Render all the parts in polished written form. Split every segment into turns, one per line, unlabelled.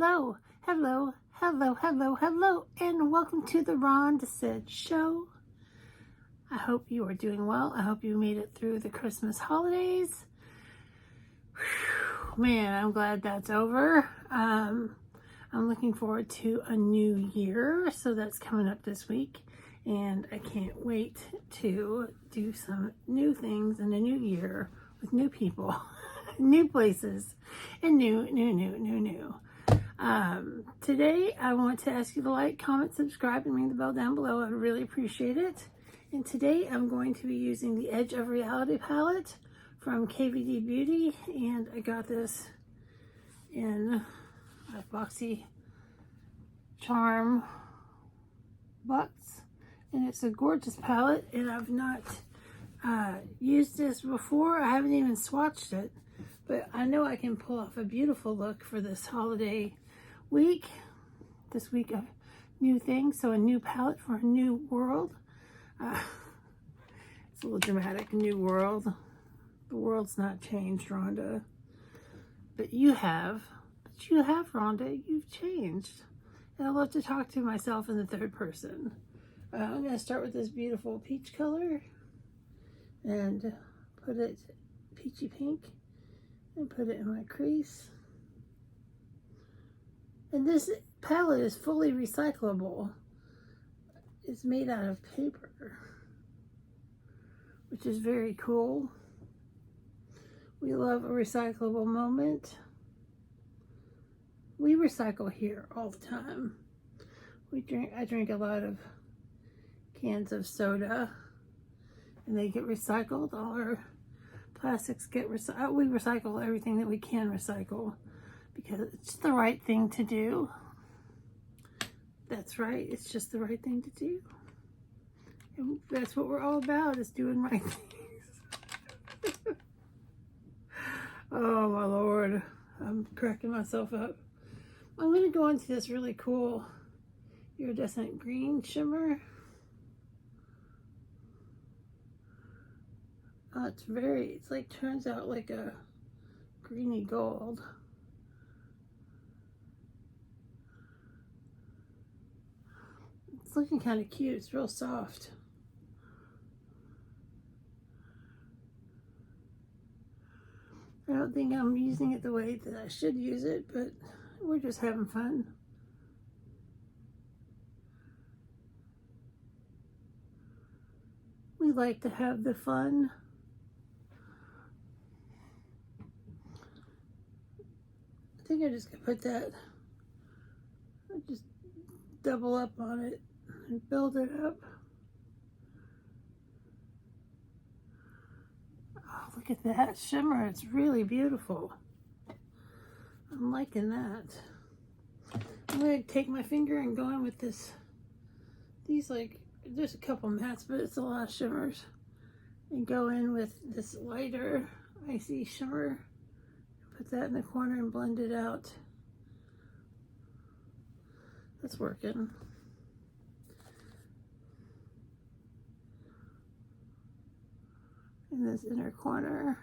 Hello, hello, hello, hello, hello, and welcome to the Rhonda Said Show. I hope you are doing well. I hope you made it through the Christmas holidays. Whew, man, I'm glad that's over. I'm looking forward to a new year, so that's coming up this week, and I can't wait to do some new things in a new year with new people, new places, and new. Today, I want to ask you to like, comment, subscribe, and ring the bell down below. I'd really appreciate it. And today, I'm going to be using the Edge of Reality palette from KVD Beauty, and I got this in a boxy charm box, and it's a gorgeous palette, and I've not used this before. I haven't even swatched it, but I know I can pull off a beautiful look for this holiday week, this week of new things. So a new palette for a new world. It's a little dramatic, new world. The world's not changed, Rhonda, but you have, Rhonda, you've changed. And I love to talk to myself in the third person. I'm going to start with this beautiful peach color and put it peachy pink and put it in my crease. And this palette is fully recyclable. It's made out of paper, which is very cool. We love a recyclable moment. We recycle here all the time. I drink a lot of cans of soda, and they get recycled. All our plastics get recycled. We recycle everything that we can recycle because it's the right thing to do. That's right. It's just the right thing to do. And that's what we're all about, is doing right things. Oh my Lord. I'm cracking myself up. I'm going to go into this really cool iridescent green shimmer. It's like, turns out like a greeny gold. It's looking kind of cute. It's real soft. I don't think I'm using it the way that I should use it, but we're just having fun. We like to have the fun. I think I'm just gonna put that, just double up on it and build it up. Oh, look at that shimmer. It's really beautiful. I'm liking that. I'm going to take my finger and go in with these, like, there's a couple mattes, but it's a lot of shimmers. And go in with this lighter icy shimmer. Put that in the corner and blend it out. That's working. In this inner corner.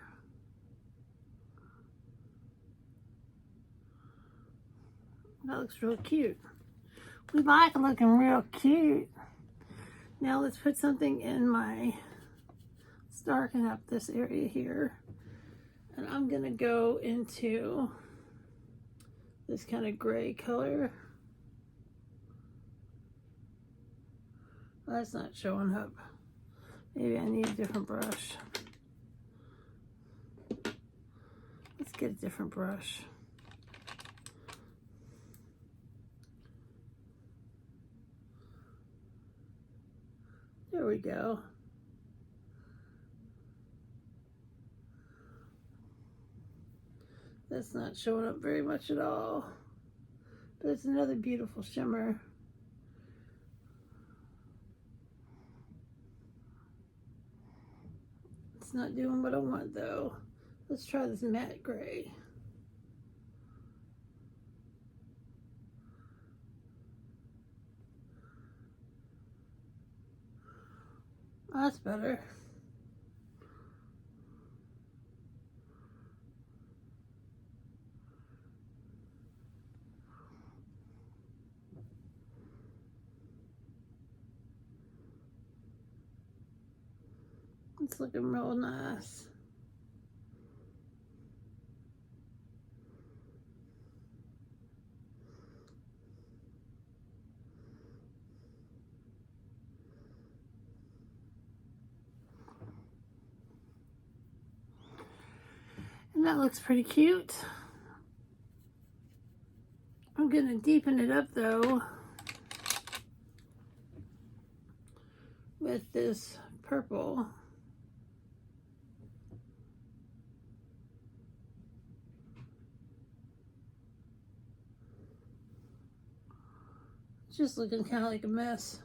That looks real cute. We like looking real cute. Now let's put something in let's darken up this area here. And I'm gonna go into this kind of gray color. Well, that's not showing up. Maybe I need a different brush. Let's get a different brush. There we go. That's not showing up very much at all. But it's another beautiful shimmer. It's not doing what I want though. Let's try this matte gray. Oh, that's better. It's looking real nice. And that looks pretty cute. I'm going to deepen it up though with this purple. It's just looking kind of like a mess.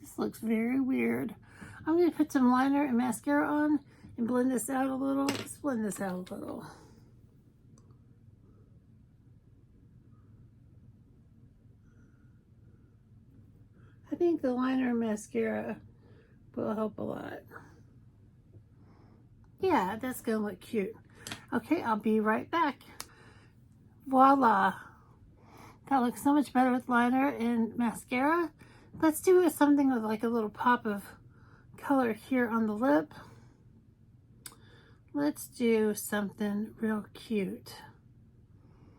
This looks very weird. I'm going to put some liner and mascara on and blend this out a little. Let's blend this out a little. I think the liner and mascara will help a lot. Yeah, that's going to look cute. Okay, I'll be right back. Voila. That looks so much better with liner and mascara. Let's do something with like a little pop of color here on the lip. Let's do something real cute.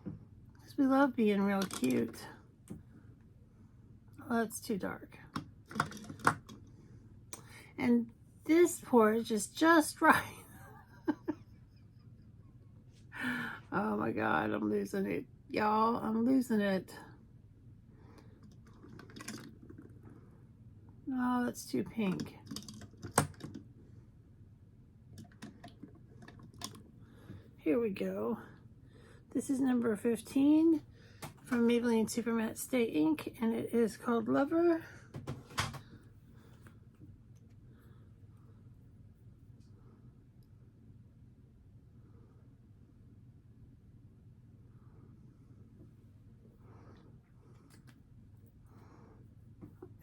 Because we love being real cute. Oh, that's too dark. And this porridge is just right. Oh my God, I'm losing it. Y'all, I'm losing it. No, that's too pink. Here we go. This is number 15 from Maybelline Super Matte Stay Ink, and it is called Lover.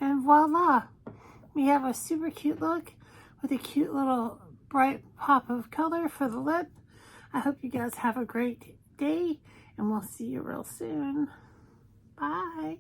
And voila, we have a super cute look with a cute little bright pop of color for the lip. I hope you guys have a great day, and we'll see you real soon. Bye.